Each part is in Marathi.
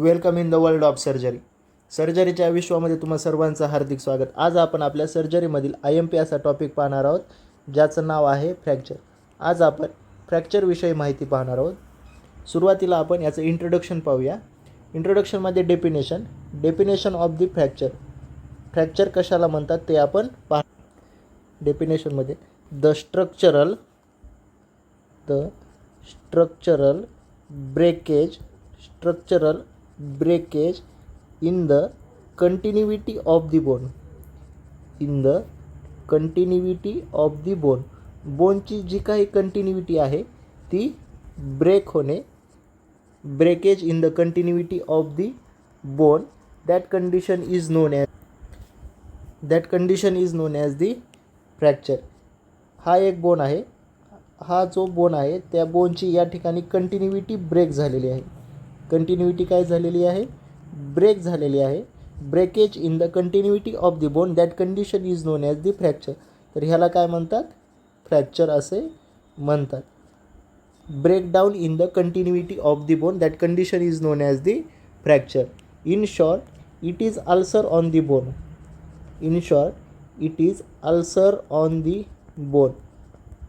Welcome in the world of surgery. सर्जरीच्या विश्वामध्ये तुम्हा सर्वांचं हार्दिक स्वागत. आज आपण आपल्या सर्जरीमधील IMP असा टॉपिक पाहणार आहोत ज्याचं नाव आहे फ्रॅक्चर. आज आपण फ्रॅक्चरविषयी माहिती पाहणार आहोत. सुरुवातीला आपण याचं इंट्रोडक्शन पाहूया. इंट्रोडक्शनमध्ये definition of the fracture. Fracture कशाला म्हणतात ते आपण डेफिनेशनमध्ये the structural breakage in the continuity of the bone. बोनची जी काही कंटिन्युटी आहे ती ब्रेक होणे. Breakage in the continuity of the bone, that condition is known as the fracture. हा एक बोन आहे. हा जो बोन आहे त्या बोनची या ठिकाणी कंटिन्युटी ब्रेक झालेली आहे. कंटिन्युटी काय झालेली आहे? ब्रेक झालेली आहे. Breakage in the continuity of the bone, that condition is known as the fracture. तर ह्याला काय म्हणतात? फ्रॅक्चर असे म्हणतात. Breakdown in the continuity of the bone, that condition is known as the fracture. In short, it is ulcer on the bone.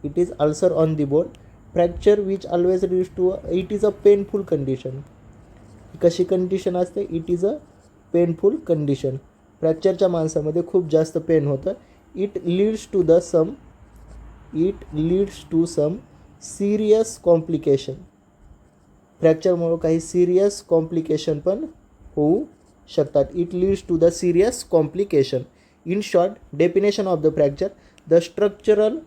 It is ulcer on the bone. Fracture which always leads to it is a painful condition. कशी कंडिशन असते? It is a painful condition. फ्रॅक्चरच्या माणसामध्ये खूप जास्त पेन होतं. It leads to some serious complication. फ्रॅक्चरमुळे काही सिरियस कॉम्प्लिकेशन पण होऊ शकतात. It leads to the serious complication. In short, definition of the fracture: the structural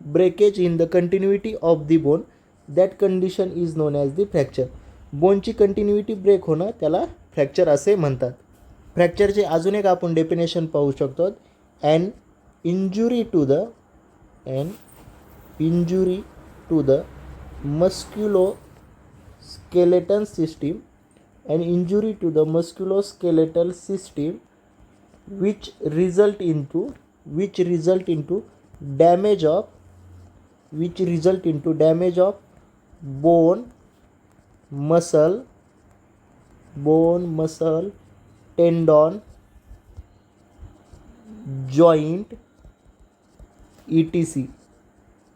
breakage in the continuity of the bone, that condition is known as the fracture. बोनची कंटिन्युटी ब्रेक होणं त्याला फ्रॅक्चर असे म्हणतात. फ्रॅक्चरचे अजून एक आपण डेफिनेशन पाहू शकतो. An injury to the musculoskeletal system which result into damage of bone, muscle, tendon, joint, etc.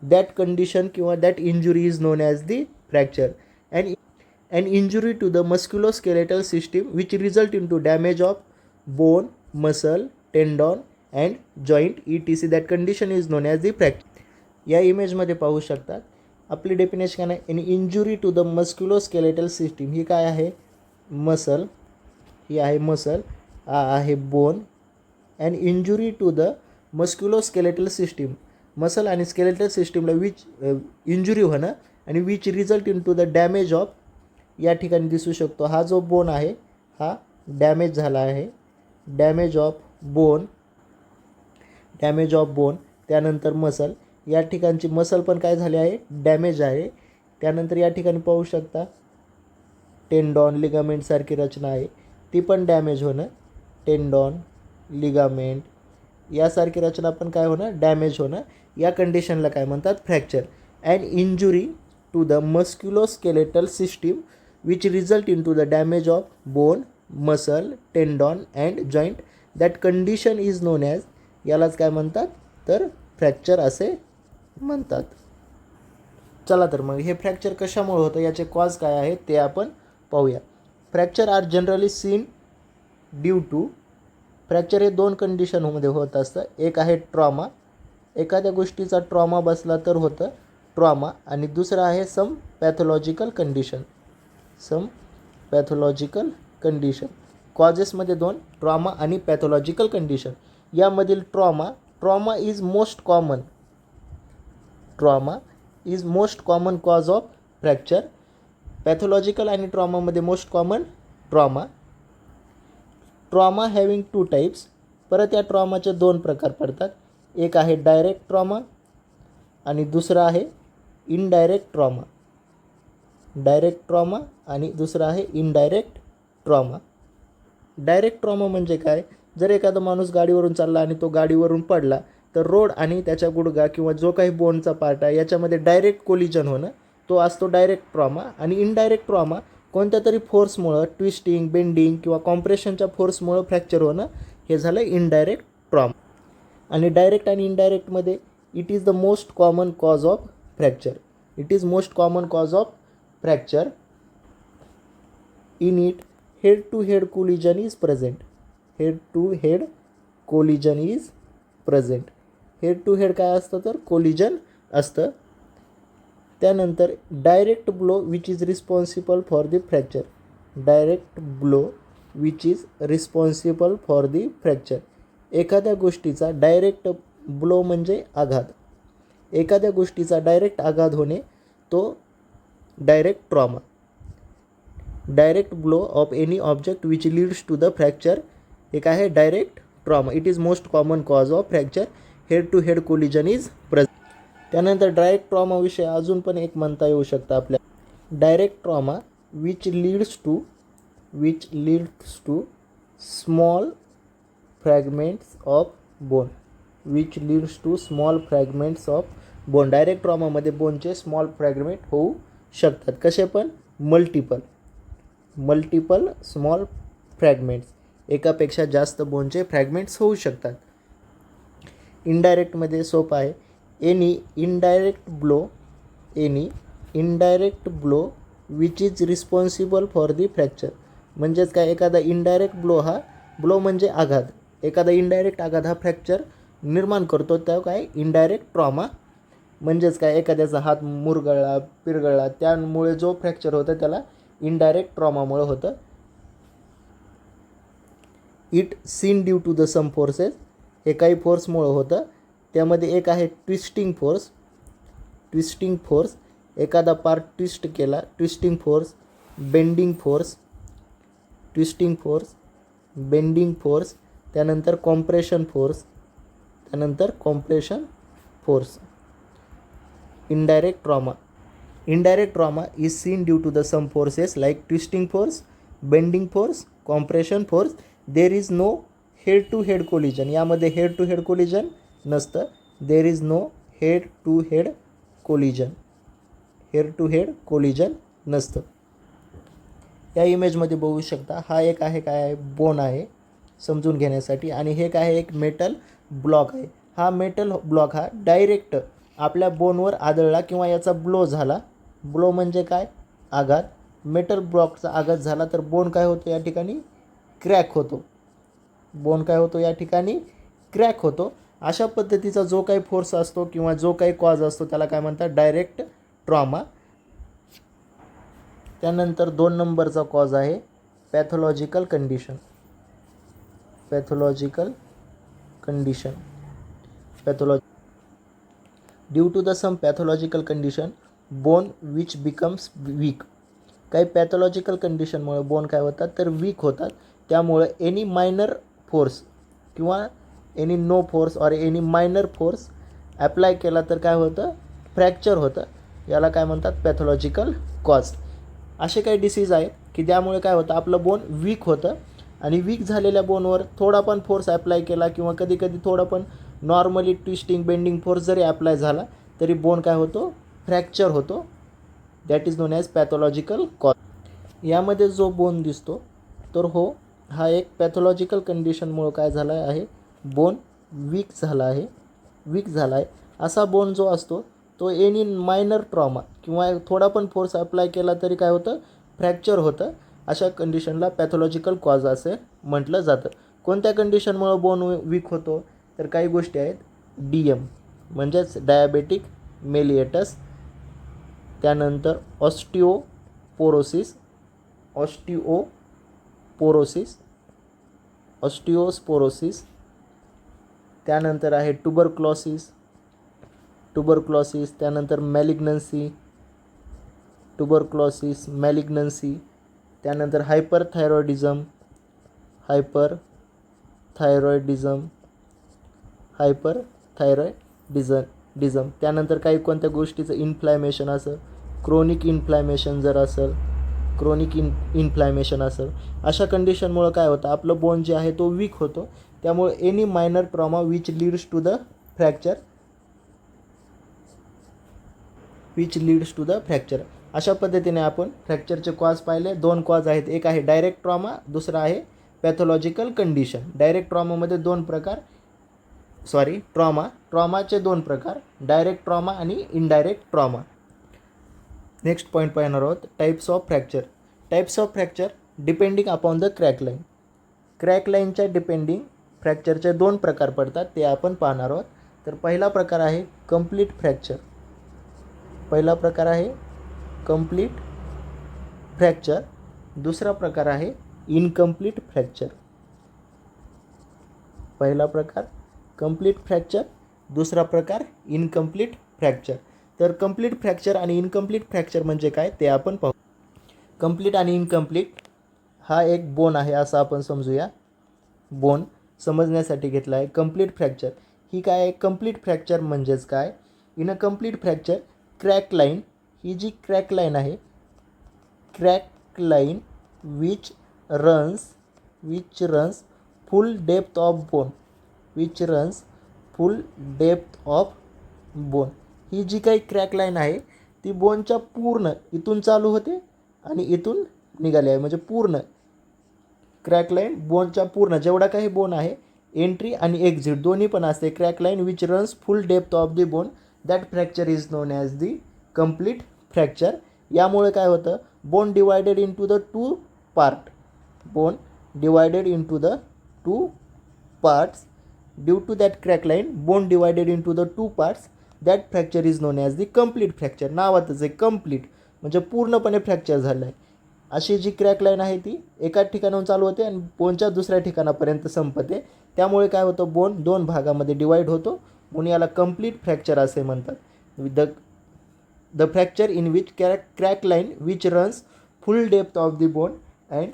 That condition किंवा that injury is known as the fracture. And an injury to the musculoskeletal system which result into damage of bone, muscle, tendon and joint, etc. That condition is known as the fracture. या इमेजमध्ये पाहू शकतात. आपली डेफिनेशन काय आहे? An injury to the musculoskeletal system. ही काय आहे? मसल. ही आहे मसल. हा आहे bone. And injury to the musculoskeletal system. Muscle आणि स्केलेटल सिस्टीमला इंजुरी होणं आणि which result in to the damage of, या ठिकाणी दिसू शकतो. हा जो बोन आहे हा डॅमेज झाला आहे. Damage of bone. त्यानंतर मसल. या ठिकाणची मसल पण काय झाली आहे? डॅमेज आहे. त्यानंतर या ठिकाणी पाहू शकता टेंडॉन, लिगामेंट सारखी रचना आहे ती पण डॅमेज होणं. टेंडॉन, लिगामेंट यासारखी रचना पण काय होणं? डॅमेज होणं. या कंडिशनला काय म्हणतात? Fracture. And injury to the musculoskeletal system which result in to the damage of bone, muscle, tendon and joint, that condition is known as, यालाच काय म्हणतात? तर फ्रॅक्चर असे म्हणतात. चला तर मग हे फ्रॅक्चर कशामुळे होतं, याचे कॉज काय आहेत ते आपण पाहूया. Fracture are generally seen due to. Fracture हे दोन कंडिशनमध्ये होत असतं. एक आहे ट्रॉमा. एखाद्या गोष्टीचा ट्रॉमा बसला तर होतं ट्रॉमा. आणि दुसरं आहे सम पॅथॉलॉजिकल कंडिशन. कॉजेसमध्ये दोन, ट्रॉमा आणि पॅथॉलॉजिकल कंडिशन. यामधील trauma is most common cause of fracture. Pathological आणि ट्रॉमामध्ये most common trauma having two types. परत या ट्रॉमाचे दोन प्रकार पडतात. एक आहे डायरेक्ट ट्रॉमा आणि दुसरा आहे इनडायरेक्ट ट्रॉमा. आणि दुसरा आहे इनडायरेक्ट ट्रॉमा. डायरेक्ट ट्रॉमा म्हणजे काय? जर एखादा माणूस गाडीवरून चालला आणि तो गाडीवरून पडला तर रोड आणि त्याच्या गुडघा किंवा जो काही बोनचा पार्ट आहे याच्यामध्ये डायरेक्ट कोलिजन होणं, तो असतो डायरेक्ट ट्रॉमा. आणि इनडायरेक्ट ट्रॉमा कोणत्या तरी फोर्समुळं ट्विस्टिंग बेंडिंग किंवा कॉम्प्रेशनच्या फोर्समुळं फ्रॅक्चर होणं हे झालं इनडायरेक्ट ट्रॉमा. आणि डायरेक्ट आणि इनडायरेक्टमध्ये it is the most common cause of fracture. It is most common cause of fracture. In it head to head collision is present. Head to head collision is present. Head to head काय असतं तर कोलिजन असतं. त्यानंतर direct blow which is responsible for the fracture. Direct blow which is responsible for the fracture. एखाद्या गोष्टीचा डायरेक्ट ब्लो म्हणजे आघात. एखाद्या गोष्टीचा डायरेक्ट आघात होणे तो direct trauma. Direct blow of any object which leads to the fracture हे काय आहे direct trauma. It is most common cause of fracture. Head to head collision is present. त्यानंतर डायरेक्ट ट्रॉमाविषयी अजून पण एक म्हणता येऊ शकतं आपल्या. Direct trauma which leads to small fragments of bone. Which leads to small fragments of bone. Direct ट्रॉमामध्ये बोनचे स्मॉल फ्रॅगमेंट होऊ शकतात. कसे पण मल्टिपल स्मॉल फ्रॅगमेंट्स. एकापेक्षा जास्त बोनचे फ्रॅगमेंट्स होऊ शकतात. इनडायरेक्टमध्ये सोपं आहे. Any indirect blow which is responsible for the fracture. म्हणजेच काय एखादा इनडायरेक्ट ब्लो हा ब्लो म्हणजे आघात. एखादा इनडायरेक्ट आघात हा फ्रॅक्चर निर्माण करतो त्या काय इनडायरेक्ट ट्रॉमा. म्हणजेच काय एखाद्याचा हात मुरगळला पिरगळला त्यामुळे जो फ्रॅक्चर होतं त्याला इनडायरेक्ट ट्रॉमामुळे होतं. It seen due to the some forces. हे काही फोर्समुळं होतं. त्यामध्ये एक आहे ट्विस्टिंग फोर्स. एखादा पार्ट ट्विस्ट केला ट्विस्टिंग फोर्स. Bending force. त्यानंतर compression force. Indirect trauma is seen due to the some forces like twisting force, bending force, compression force. There is no head to head collision. यामध्ये हेड टू हेड कोलिजन नसतं. There is no head to head collision नसतं. या इमेजमध्ये बघू शकता हा एक आहे काय आहे बोन आहे समजून घेण्यासाठी. आणि हे काय आहे एक मेटल ब्लॉक आहे. हा मेटल ब्लॉक हा डायरेक्ट आपल्या बोनवर आदळला किंवा याचा ब्लो झाला. ब्लो म्हणजे काय आघात. मेटल ब्लॉकचा आघात झाला तर बोन काय होतो या ठिकाणी क्रॅक होतो. अशा पद्धतीचा जो काही फोर्स असतो किंवा जो काही कॉज असतो त्याला काय म्हणतात डायरेक्ट ट्रॉमा. त्यानंतर 2 नंबरचा कॉज आहे pathological condition. Due to the some pathological condition bone which becomes weak. काही पॅथॉलॉजिकल कंडिशनमुळे बोन काय होतात तर वीक होतात. त्यामुळे एनी मायनर फोर्स किंवा एनी नो फोर्स और एनी मायनर फोर्स ॲप्लाय केला तर काय होतं फ्रॅक्चर होतं. याला काय म्हणतात पॅथॉलॉजिकल कॉज. असे काही डिसीज आहे की त्यामुळे काय होतं आपलं बोन वीक होतं. आणि वीक झालेल्या बोनवर थोडा पण फोर्स ॲप्लाय केला किंवा कधी थोडा पण नॉर्मली ट्विस्टिंग बेंडिंग फोर्स जरी ॲप्लाय झाला तरी बोन काय होतो फ्रॅक्चर होतो. That is known as pathological cause. यामध्ये जो बोन दिसतो तर हा एक पॅथॉलॉजिकल कंडिशनमुळं काय झाला आहे बोन वीक झाला आहे. असा बोन जो असतो तो एनी मायनर ट्रॉमा किंवा थोडा पण फोर्स अप्लाय केला तरी काय होतं फ्रॅक्चर होतं. अशा कंडिशनला पॅथॉलॉजिकल कॉज असे म्हटलं जातं. कोणत्या कंडिशनमुळं बोन वीक होतो तर काही गोष्टी आहेत. DM म्हणजेच डायबेटिक मेलिएटस. त्यानंतर ऑस्टिओस्पोरोसिस. त्यानंतर आहे ट्युबरक्लोसिस. त्यानंतर मॅलिग्नन्सी. त्यानंतर हायपरथायरॉइडिझम. त्यानंतर काही कोणत्या गोष्टीचं इन्फ्लॅमेशन असेल क्रोनिक इन्फ्लॅमेशन असेल अशा कंडिशनमुळं काय होतं आपलं बोन जे आहे तो वीक होतो. त्यामुळे any minor trauma which leads to the fracture अशा पद्धतीने आपण फ्रॅक्चरचे कॉज पाहिले. 2 कॉज आहेत, एक आहे डायरेक्ट ट्रॉमा, दुसरा आहे पॅथॉलॉजिकल कंडिशन. डायरेक्ट ट्रॉमामध्ये ट्रॉमाचे 2 प्रकार, डायरेक्ट ट्रॉमा आणि इनडायरेक्ट ट्रॉमा. नेक्स्ट पॉईंट पाहणार आहोत, types of fracture. Types of fracture depending upon the crack line. Crack लाईनच्या डिपेंडिंग फ्रॅक्चरचे 2 प्रकार पडतात, ते आपण पाहणार आहोत. तर पहिला प्रकार आहे कंप्लीट फ्रॅक्चर. दुसरा प्रकार आहे इनकम्प्लीट फ्रॅक्चर. पहिला प्रकार कंप्लीट फ्रॅक्चर, दुसरा प्रकार इनकम्प्लीट फ्रॅक्चर. तर कंप्लीट फ्रॅक्चर आणि इनकम्प्लीट फ्रॅक्चर म्हणजे काय ते आपण पाहू. कंप्लीट आणि इनकम्प्लीट हा एक बोन आहे असं आपण समजूया. बोन समजण्यासाठी घेतला आहे. कंप्लीट फ्रॅक्चर ही काय आहे, कंप्लीट फ्रॅक्चर म्हणजेच काय, in a complete fracture crack line, ही जी क्रॅक लाईन आहे, crack line which runs full depth of bone, ही जी काही क्रॅक लाईन आहे ती बोनच्या पूर्ण इथून चालू होते आणि इथून निघाली आहे. म्हणजे पूर्ण क्रॅक लाईन बोनच्या पूर्ण जेवढा काही बोन आहे, एंट्री आणि एक्झिट दोन्ही पण असते. Crack line which runs full depth of the bone, that fracture is known as the complete fracture. यामुळे काय होतं, bone divided into the 2 part, due to that crack line bone divided into the 2 parts, that fracture is known as the complete fracture. नावातच आहे कंप्लीट, म्हणजे पूर्णपणे फ्रॅक्चर झालं आहे. अशी जी क्रॅक लाईन आहे ती एकाच ठिकाणाहून चालू होते आणि बोनच्या दुसऱ्या ठिकाणापर्यंत संपते. त्यामुळे काय होतं, बोन 2 भागामध्ये डिवाईड होतो, म्हणून याला कंप्लीट फ्रॅक्चर असे म्हणतात. The fracture in which crack line which runs full depth of the bone and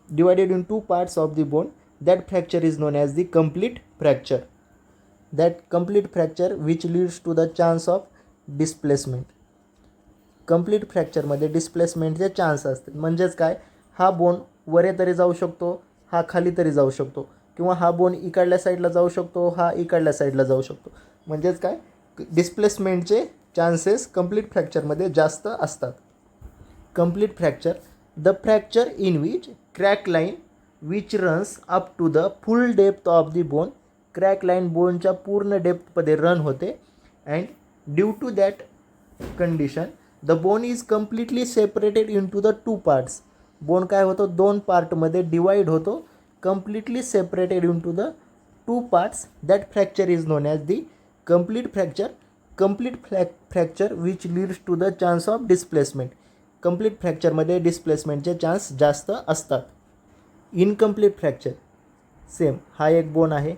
divided in 2 parts of the bone, that fracture is known as the complete fracture. That complete fracture which leads to the chance of displacement. Complete फ्रॅक्चरमध्ये डिस्प्लेसमेंटचे चान्स असतात. म्हणजेच काय, हा बोन वरे तरी जाऊ शकतो, हा खाली तरी जाऊ शकतो, किंवा हा बोन इकडल्या साईडला जाऊ शकतो, हा इकडल्या साईडला जाऊ शकतो. म्हणजेच काय, डिस्प्लेसमेंटचे चान्सेस कंप्लीट फ्रॅक्चरमध्ये जास्त असतात. Complete fracture, the fracture in which crack line which runs up to the full depth of the bone, crack line बोनच्या पूर्ण डेप्थमध्ये रन होते. And due to that condition the bone is completely separated into the 2 parts. Bone काय होतो, 2 पार्टमध्ये डिवाईड होतो, completely separated into the 2 parts, that fracture is known as the complete fracture. Fracture which leads to the chance of displacement. Complete फ्रॅक्चरमध्ये डिस्प्लेसमेंटचे चान्स जास्त असतात. इनकम्प्लीट फ्रॅक्चर सेम, हा एक बोन आहे.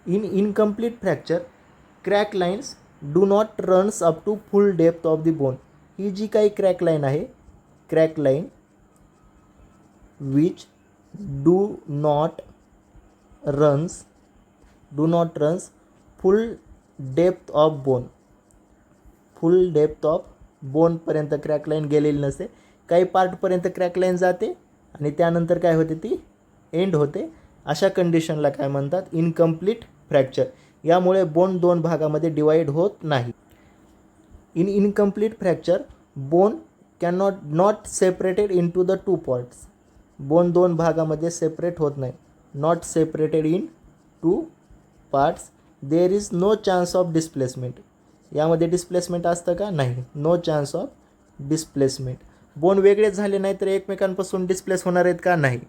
Incomplete fracture crack lines do not runs up to full depth of the bone. ही जी काही क्रॅक लाईन आहे, crack line which do not runs full depth of बोनपर्यंत क्रॅक लाईन गेलेली नसते. काही पार्टपर्यंत क्रॅक लाईन जाते आणि त्यानंतर काय होते, ती एंड होते. अशा कंडिशनला काय म्हणतात, इनकम्प्लीट फ्रॅक्चर. यामुळे बोन 2 भागामध्ये डिवाईड होत नाही. In incomplete fracture bone not separated into the 2 parts. Bone 2 भागामध्ये सेपरेट होत नाही. Not separated in 2 parts, there is no chance of displacement. यामध्ये डिस्प्लेसमेंट असतं का, नाही, no chance of displacement. Bone वेगळेच झाले नाही तर एकमेकांपासून डिस्प्लेस होणार आहेत का, नाही.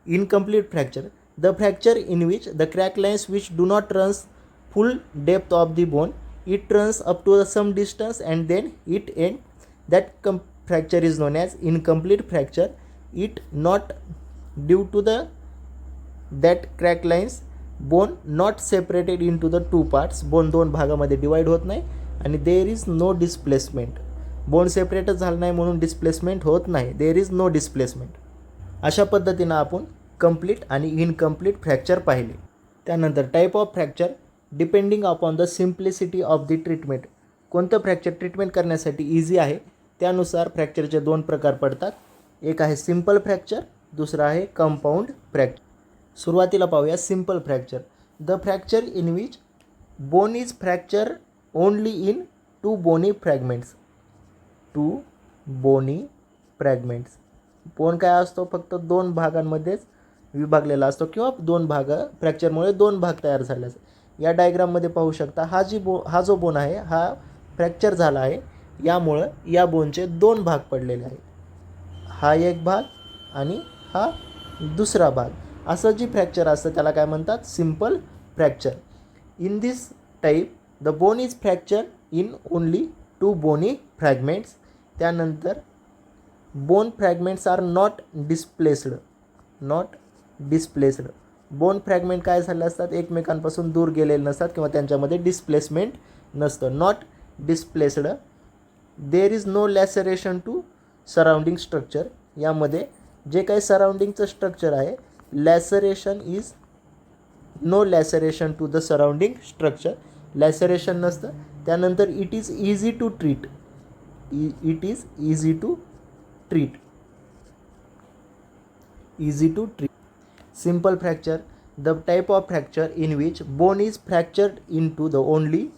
Incomplete fracture, the fracture in which the crack lines which do not runs full depth of the bone, it runs up to some distance and then it end, that fracture is known as incomplete fracture. It not due to that crack lines bone not separated into the 2 parts. Bone 2 भागामध्ये डिवाईड होत नाही आणि there is no displacement. Bone सेपरेटच झालं नाही म्हणून डिस्प्लेसमेंट होत नाही, देअर इज नो डिस्प्लेसमेंट. अशा पद्धतीनं आपण कंप्लीट आणि इनकम्प्लीट फ्रॅक्चर पाहिले. त्यानंतर type of fracture depending upon the simplicity of the treatment. कोणतं फ्रॅक्चर ट्रीटमेंट करण्यासाठी इझी आहे त्यानुसार फ्रॅक्चरचे 2 प्रकार पडतात. एक आहे सिम्पल फ्रॅक्चर, दुसरा आहे कंपाऊंड फ्रॅक्चर. सुरुवातीला पाहूया simple fracture. The fracture in which bone is fracture only in 2 bony fragments. 2 bony fragments. Bone काय असतो, फक्त 2 भागांमध्येच विभागलेला असतो किंवा 2 भाग, फ्रॅक्चरमुळे 2 भाग तयार झाले असतात. या डायग्राममध्ये पाहू शकता, हा जो बोन आहे हा फ्रॅक्चर झाला आहे, यामुळं या बोनचे 2 भाग पडलेले आहेत. हा एक भाग आणि हा दुसरा भाग. असं जी फ्रॅक्चर असतं त्याला काय म्हणतात, simple fracture. In this type the bone is fracture in only 2 bony fragments. त्यानंतर bone fragments are not displaced. Bone fragment काय झाले असतात, एकमेकांपासून दूर गेलेले नसतात किंवा त्यांच्यामध्ये डिस्प्लेसमेंट नसतं. Not displaced. There is no laceration to surrounding structure. यामध्ये जे काही सराउंडिंगचं स्ट्रक्चर आहे, no laceration to the surrounding structure. Laceration नसतं. त्यानंतर it is easy to treat. Simple fracture. The type of fracture in which bone is fractured in to the only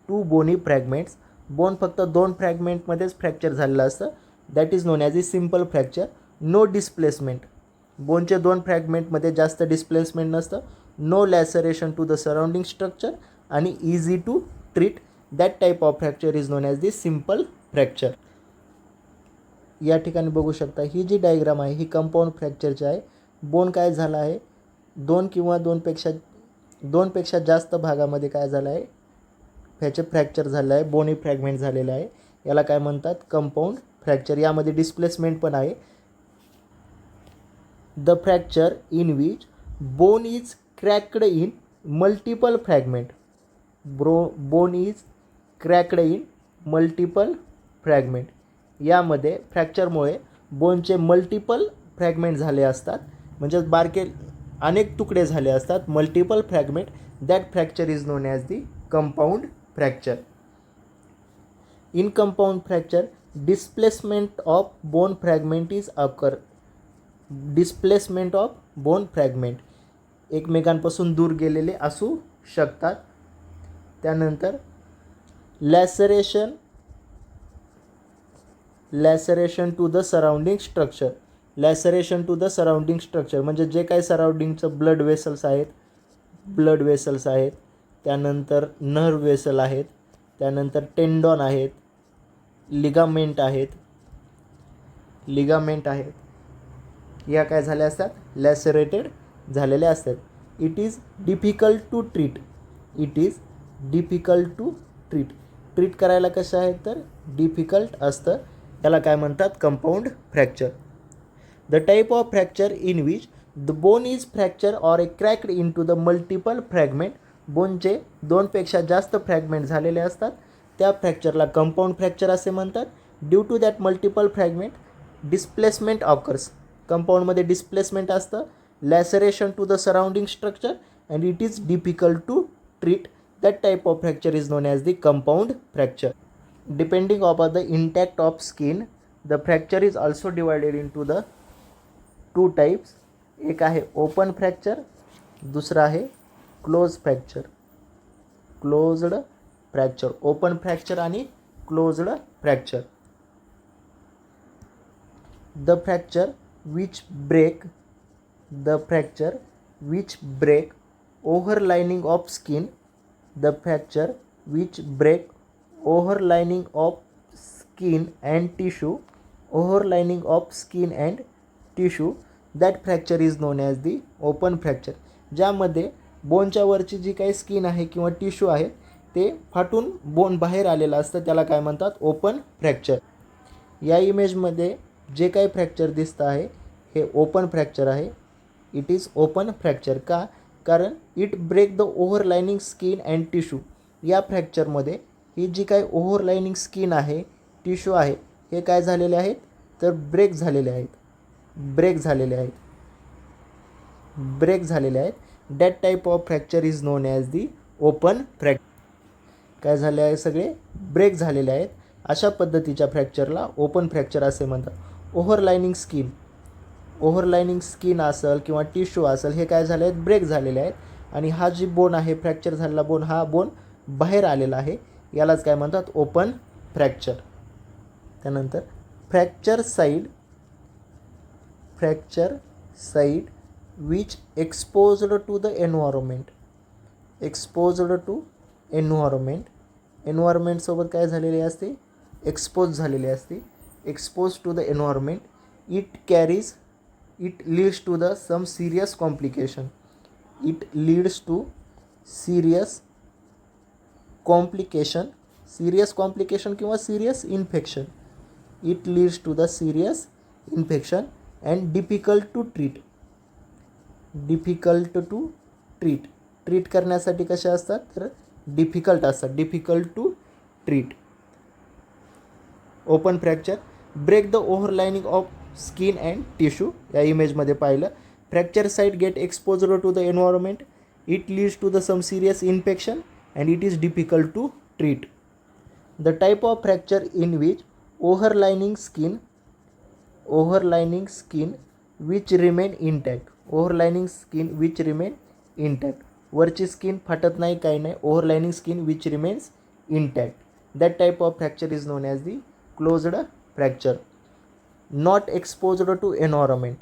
2 bony fragments. Bone फक्त 2 फ्रॅगमेंटमध्येच फ्रॅक्चर झालेलं असतं. That is known as a simple fracture. No displacement. बोनचे 2 फ्रॅगमेंटमध्ये जास्त डिस्प्लेसमेंट नसतं. No laceration to the surrounding structure आणि easy to treat. That type of fracture is known as the simple fracture. या ठिकाणी बघू शकता, ही जी डायग्राम आहे ही कंपाऊंड फ्रॅक्चरची आहे. बोन काय झाला आहे, 2 किंवा 2पेक्षा जास्त भागामध्ये काय झालं आहे, ह्याचे फ्रॅक्चर झालं आहे, बोनी फ्रॅगमेंट झालेलं आहे. याला काय म्हणतात, कंपाऊंड फ्रॅक्चर. यामध्ये डिस्प्लेसमेंट पण आहे. The fracture in which bone is cracked in multiple fragment. Bone is cracked in multiple fragment. यामध्ये फ्रॅक्चरमुळे बोनचे मल्टिपल फ्रॅगमेंट झाले असतात, म्हणजे अनेक तुकडे झाले असतात, multiple fragment. That fracture is known as the compound fracture. In compound fracture displacement of bone fragment is occur. Displacement of bone fragment एकमेकांपासून दूर गेलेले असू शकतात. त्यानंतर laceration to the surrounding structure. Laceration to the surrounding structure म्हणजे जे काही सराउंडिंगचं ब्लड वेसल्स आहेत, त्यानंतर नर्व वेसल आहेत, त्यानंतर टेंडॉन आहेत, लिगामेंट आहेत, या काय झाल्या असतात, लॅसरेटेड झालेल्या असतात. It is difficult to treat. Treat करायला कसं आहे तर डिफिकल्ट असतं. याला काय म्हणतात, compound fracture. The type of fracture in which the bone is fracture or a cracked in to the multiple fragment. बोनचे 2पेक्षा जास्त फ्रॅगमेंट झालेले असतात, त्या फ्रॅक्चरला कंपाऊंड फ्रॅक्चर असे म्हणतात. Due to that multiple fragment displacement occurs. कंपाऊंडमध्ये डिस्प्लेसमेंट असतं, laceration to the surrounding structure and it is difficult to treat. That type of fracture is known as the compound fracture. Depending upon the intact of skin the fracture is also divided in to the 2 types. एक आहे ओपन फ्रॅक्चर, दुसरा आहे क्लोज्ड फ्रॅक्चर. ओपन फ्रॅक्चर आणि closed fracture. The fracture which break overlining of skin. The fracture which break overlining of skin and tissue. That fracture is known as the open fracture. ज्यामध्ये बोनच्या वरची जी काही स्किन आहे किंवा टिश्यू आहे ते फाटून बोन बाहेर आलेलं असतं, त्याला काय म्हणतात, ओपन फ्रॅक्चर. या इमेजमध्ये जे काही फ्रॅक्चर दिसतं आहे हे ओपन फ्रॅक्चर आहे. It is open fracture. का? कारण it break the overlining skin and tissue. या फ्रॅक्चरमध्ये ही जी काही ओव्हरलाइनिंग स्किन आहे, टिश्यू आहे, हे काय झालेले आहेत तर ब्रेक झालेले आहेत. That type of fracture is known as the open fracture. काय झाले आहे, सगळे ब्रेक झालेले आहेत. अशा पद्धतीच्या फ्रॅक्चरला ओपन फ्रॅक्चर असे म्हणतात. ओव्हरलाइनिंग स्किन असेल किंवा टिश्यू असेल, हे काय झाले आहेत, ब्रेक झालेले आहेत. आणि हा जी बोन आहे, फ्रॅक्चर झालेला बोन, हा बोन बाहेर आलेला आहे. यालाच काय म्हणतात, ओपन फ्रॅक्चर. त्यानंतर fracture side which exposed to the environment. Exposed to एन्व्हायरमेंटसोबत काय झालेले असते, एक्सपोज झालेले असते. Expose to the environment, it leads to the some serious complication. It leads to serious complication किंवा serious infection. It leads to the serious infection and difficult to treat करण्यासाठी कशा असतात, तर डिफिकल्ट असतात. Difficult to treat. Open fracture break the overlining of skin and tissue. या इमेजमध्ये पाहिलं, fracture site get exposed to the environment, it leads to the some serious infection and it is difficult to treat. The type of fracture in which overlining skin which remain intact. वरची स्किन फाटत नाही, काही नाही. Overlining skin which remains intact. That type of fracture is known as the closed fracture. Not exposed to environment.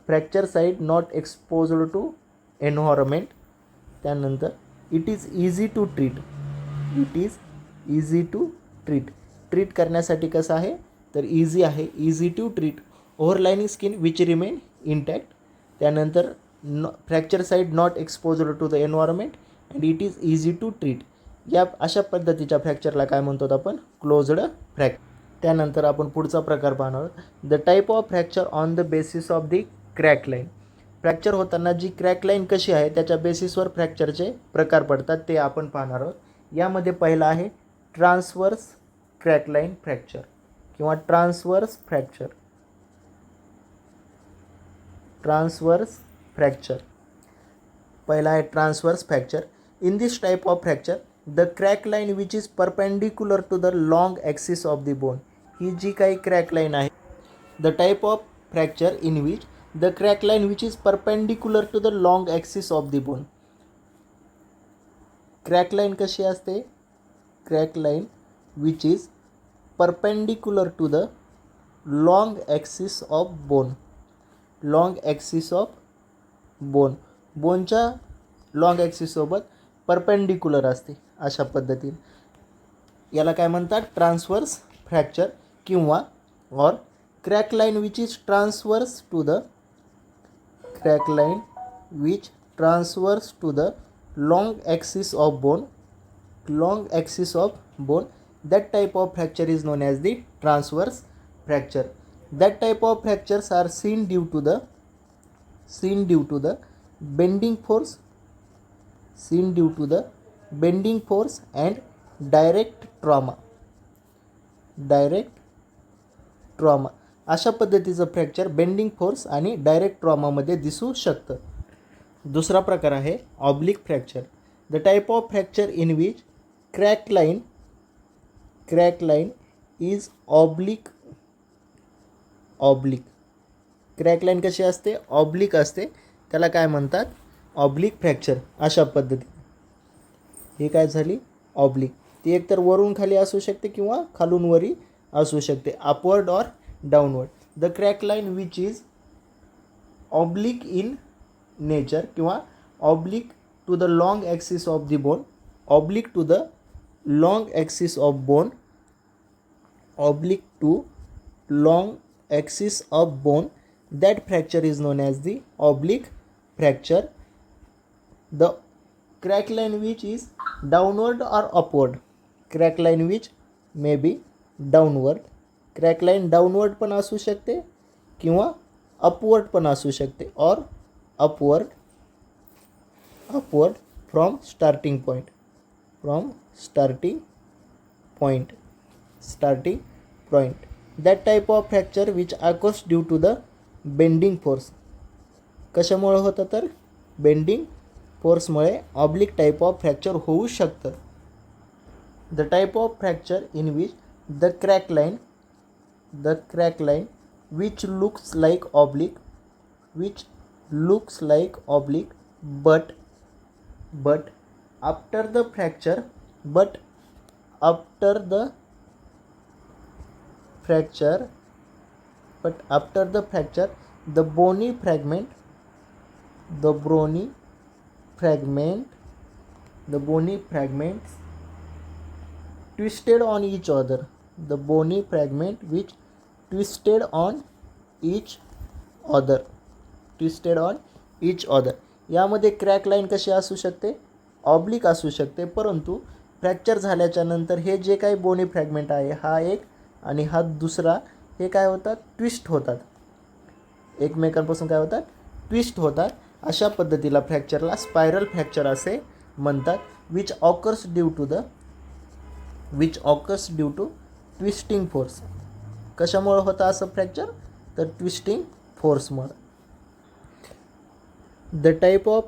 Fracture site not exposed to environment. त्यानंतर it is easy to treat. Treat करण्यासाठी कसं आहे, तर इझी आहे. Easy to treat. Overlining skin which remain intact. त्यानंतर fracture site not exposed to the environment and it is easy to treat. या अशा पद्धतीच्या फ्रॅक्चरला काय म्हणतो आपण, क्लोज्ड फ्रॅक्चर. त्यानंतर आपण पुढचा प्रकार पाहणार आहोत, the type of fracture on the basis of the crack line. Fracture होताना जी क्रॅक लाईन कशी आहे त्याच्या बेसिसवर फ्रॅक्चरचे प्रकार पडतात, ते आपण पाहणार आहोत. यामध्ये पहिला आहे ट्रान्सवर्स क्रॅक लाईन फ्रॅक्चर किंवा ट्रान्सवर्स फ्रॅक्चर. पहिला आहे transverse fracture. In this type of fracture the crack line which is perpendicular to the long axis of the bone. ही जी काही क्रॅक लाईन आहे, the type of fracture in which the crack line which is perpendicular to the long axis of the bone. Crack line कशी असते, crack line which is perpendicular to the long axis of bone. बोनच्या लॉंग ॲक्सिससोबत परपेंडिक्युलर असते, अशा पद्धतीने. याला काय म्हणतात, ट्रान्सवर्स फ्रॅक्चर किंवा और crack line which is transverse to the long axis of bone. That type of fracture is known as the transverse fracture. That type of fractures are seen due to the bending force and direct trauma. अशा पद्धतीचं फ्रॅक्चर बेंडिंग फोर्स आणि डायरेक्ट ट्रॉमामध्ये दिसू शकतं. दुसरा प्रकार आहे oblique fracture. The type of fracture in which crack line is oblique. Crack line कशी असते, ऑब्लिक असते, त्याला काय म्हणतात, ऑब्लिक फ्रॅक्चर. अशा पद्धती ही काय झाली, ऑब्लिक. ती एकतर वरून खाली असू शकते किंवा खालून वरी असू शकते, अपवर्ड और downward. The crack line which is oblique in nature किंवा oblique to the long axis of the bone. Oblique to long axis of bone. That fracture is known as the oblique fracture. The crack line which is downward or upward. Crack line which may be downward. Crack line downward पण असू शकते किंवा upward पण असू शकते, or upward from starting point. That type of fracture which occurs due to the bending force. कशामुळे होतं, तर बेंडिंग फोर्समुळे ऑब्लिक टाईप ऑफ फ्रॅक्चर होऊ शकतं. The type of fracture in which the crack line which looks like oblique looks like oblique, but after the fracture but after the fracture the bony fragment the bony fragments twisted on each other, the bony fragment which twisted on each other. यामध्ये क्रॅक लाईन कशी असू शकते, ऑब्लिक असू शकते, परंतु फ्रॅक्चर झाल्याच्या नंतर हे जे काही बोनी फ्रॅगमेंट आहे हा एक आणि हा दुसरा हे काय होतात, ट्विस्ट होतात, एकमेकांपासून काय होतात, ट्विस्ट होतात. अशा पद्धतीला फ्रॅक्चरला स्पायरल फ्रॅक्चर असे म्हणतात. Which occurs due to twisting force. कशामुळे होतं असं फ्रॅक्चर, तर ट्विस्टिंग फोर्समुळे. द टाईप ऑफ,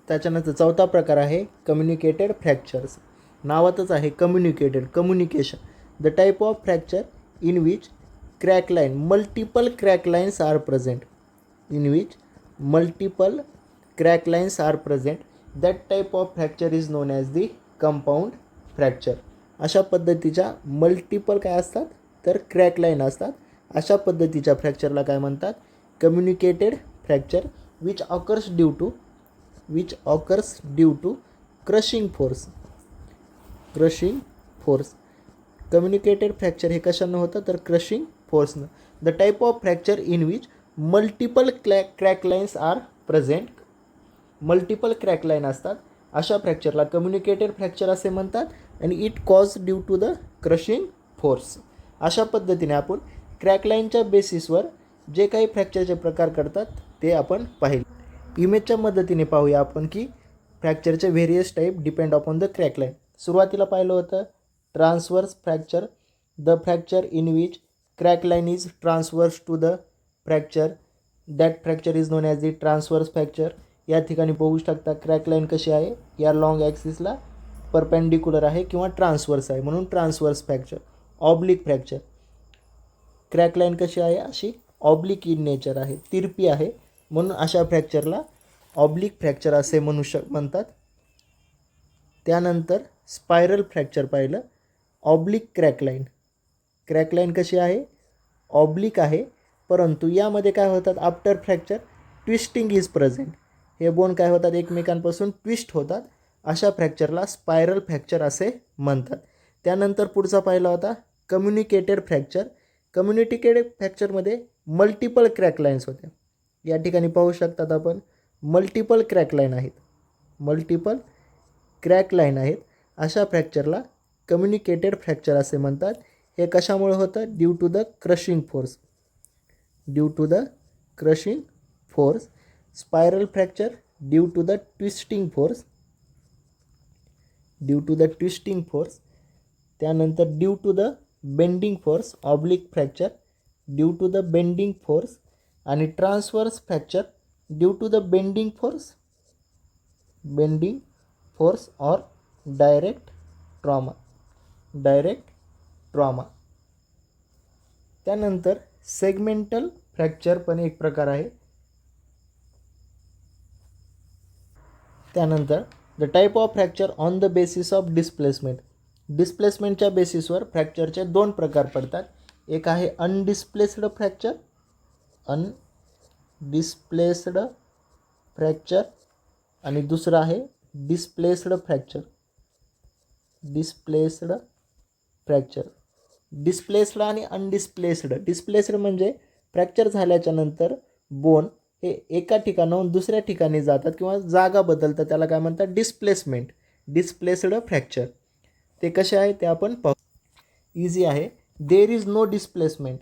त्याच्यानंतर चौथा प्रकार आहे कम्युनिकेटेड फ्रॅक्चर्स. नावातच आहे communication. The type of fracture in which multiple crack lines are present, that type of fracture is known as the compound fracture. अशा पद्धतीच्या मल्टिपल काय असतात, तर क्रॅक लाईन असतात. अशा पद्धतीच्या फ्रॅक्चरला काय म्हणतात, communicated fracture. Which occurs due to crushing force. Communicated fracture हे कशानं होतं, तर क्रशिंग फोर्सनं. The type of fracture in which multiple crack lines are present. Multiple crack line असतात अशा फ्रॅक्चरला कम्युनिकेटेड फ्रॅक्चर असे म्हणतात. आणि it cause due to the crushing force. अशा पद्धतीने आपण क्रॅक लाईनच्या बेसिसवर जे काही फ्रॅक्चरचे प्रकार करतात ते आपण पाहिले. इमेजच्या मदतीने पाहूया आपण की फ्रॅक्चरचे various type depend upon the crack line. सुरुवातीला पाहिलं होतं transverse fracture, the fracture in which crack line is transverse to the fracture, that fracture is known as the transverse fracture. या ठिकाणी पाहू शकता क्रॅक लाईन कशी आहे, या लॉंग ॲक्सिसला परपेंडिक्युलर आहे किंवा ट्रान्सवर्स आहे म्हणून transverse fracture. Oblique fracture, crack line कशी आहे, अशी ऑब्लिक इन नेचर आहे, तिरपी आहे म्हणून अशा फ्रॅक्चरला ऑब्लिक फ्रॅक्चर असे म्हणतात. त्यानंतर स्पायरल फ्रॅक्चर पाहिलं. ऑब्लिक क्रॅक लाईन कशी आहे, ऑब्लिक आहे, परंतु यामध्ये काय होतात, after fracture twisting is present. हे बोन काय होतात, एकमेकांपासून ट्विस्ट होतात. अशा फ्रॅक्चरला स्पायरल फ्रॅक्चर असे म्हणतात. त्यानंतर पुढचा पाहिला होता कम्युनिकेटेड फ्रॅक्चर. कम्युनिकेटेड फ्रॅक्चरमध्ये मल्टिपल क्रॅक लाईन्स होत्या. या ठिकाणी पाहू शकतात आपण मल्टिपल क्रॅक लाईन आहेत. अशा फ्रॅक्चरला कम्युनिकेटेड फ्रॅक्चर असे म्हणतात. हे कशामुळे होतं, due to the crushing force. Spiral fracture due to the twisting force. त्यानंतर due to the bending force. Oblique fracture due to the bending force. आणि transverse fracture due to the bending force or direct trauma. त्यानंतर सेगमेंटल फ्रॅक्चर पण एक प्रकार आहे. त्यानंतर the type of fracture on the basis of डिस्प्लेसमेंटच्या बेसिसवर फ्रॅक्चरचे दोन प्रकार पडतात. एक आहे अनडिस्प्लेस्ड फ्रॅक्चर आणि दुसरं आहे डिस्प्लेस्ड फ्रॅक्चर. डिस्प्लेस्ड आणि अनडिस्प्लेस्ड. डिस्प्लेस्ड म्हणजे फ्रॅक्चर झाल्याच्या नंतर बोन हे एका ठिकाणाहून दुसऱ्या ठिकाणी जातात किंवा जागा बदलतात, त्याला काय म्हणतात, डिस्प्लेस्ड फ्रॅक्चर. ते कसे आहे ते आपण पाहू. इझी आहे. There is no displacement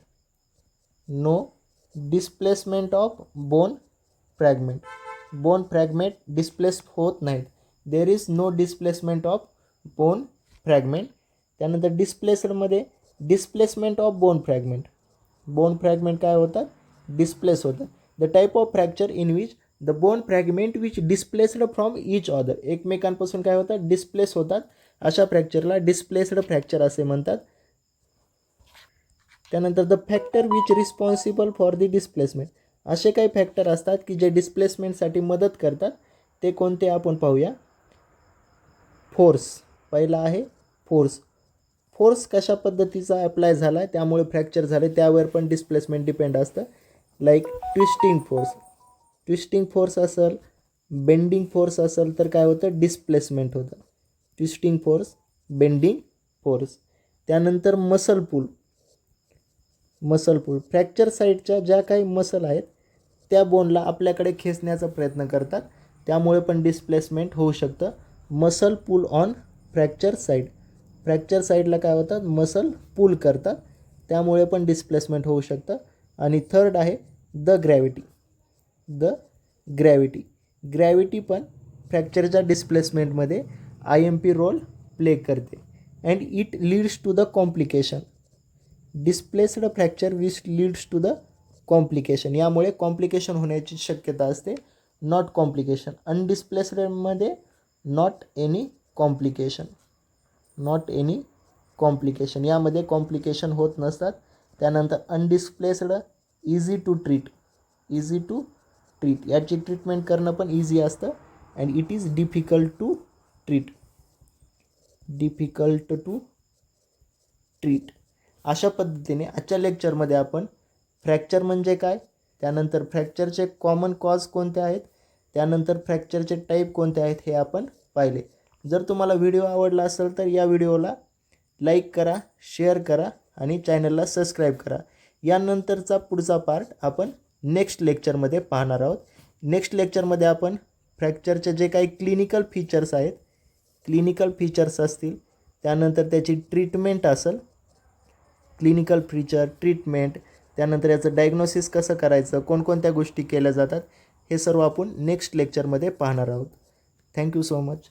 of bone fragment displace होत नाहीत. There is no displacement of bone fragment. त्यानंतर डिस्प्लेसडमध्ये डिस्प्लेसमेंट ऑफ बोन फ्रॅगमेंट काय होतात, डिस्प्लेस होतात. The type of fracture in which the bone fragment which displaced from each other. एकमेकांपासून काय होतात, डिस्प्लेस होतात. अशा फ्रॅक्चरला डिस्प्लेस्ड फ्रॅक्चर असे म्हणतात. त्यानंतर the factor which responsible for the displacement. असे काही फॅक्टर असतात की जे डिस्प्लेसमेंटसाठी मदत करतात. ते कोणते आपण पाहूया. फोर्स पहिला आहे. फोर्स कशा पद्धतीचा अप्लाय झाला त्यामुळे फ्रॅक्चर झाले त्यावर पण डिस्प्लेसमेंट डिपेंड असतं. लाईक ट्विस्टिंग फोर्स असेल, बेंडिंग फोर्स असेल तर काय होतं, डिस्प्लेसमेंट होतं. Twisting force, bending force. त्यानंतर मसल पूल. फ्रॅक्चर साईडच्या ज्या काही मसल आहेत त्या बोनला आपल्याकडे खेचण्याचा प्रयत्न करतात त्यामुळे पण डिस्प्लेसमेंट होऊ शकतं. मसल पूल ऑन फ्रॅक्चर साईडला काय होतात, मसल पूल करतात त्यामुळे पण डिस्प्लेसमेंट होऊ शकतं. आणि थर्ड आहे द ग्रॅव्हिटी पण फ्रॅक्चरच्या डिस्प्लेसमेंटमध्ये IMP रोल प्ले करते. And it leads to the complication. Displaced fracture which leads to the complication. यामुळे कॉम्प्लिकेशन होण्याची शक्यता असते. Not complication. अनडिस्प्लेस्डमध्ये नॉट एनी कॉम्प्लिकेशन. यामध्ये कॉम्प्लिकेशन होत नसतात. त्यानंतर अनडिस्प्लेस्ड इझी टू ट्रीट. याची ट्रीटमेंट करणं पण इझी असतं. And it is difficult to treat. अशा पद्धतीने आजच्या लेक्चरमध्ये आपण फ्रॅक्चर म्हणजे काय, त्यानंतर फ्रॅक्चरचे कॉमन कॉज कोणते आहेत, त्यानंतर फ्रॅक्चरचे टाईप कोणते आहेत हे आपण पाहिले. जर तुम्हाला व्हिडिओ आवडला असेल तर या व्हिडिओला लाईक करा, शेअर करा आणि चॅनलला सबस्क्राईब करा. यानंतरचा पुढचा पार्ट आपण नेक्स्ट लेक्चरमध्ये पाहणार आहोत. नेक्स्ट लेक्चरमध्ये आपण फ्रॅक्चरचे जे काही क्लिनिकल फीचर्स असतील, त्यानंतर त्याची ट्रीटमेंट असेल, क्लिनिकल फीचर, ट्रीटमेंट, त्यानंतर याचं डायग्नोसिस कसं करायचं, कोणकोणत्या गोष्टी केल्या जातात, हे सर्व आपण नेक्स्ट लेक्चरमध्ये पाहणार आहोत. Thank you so much.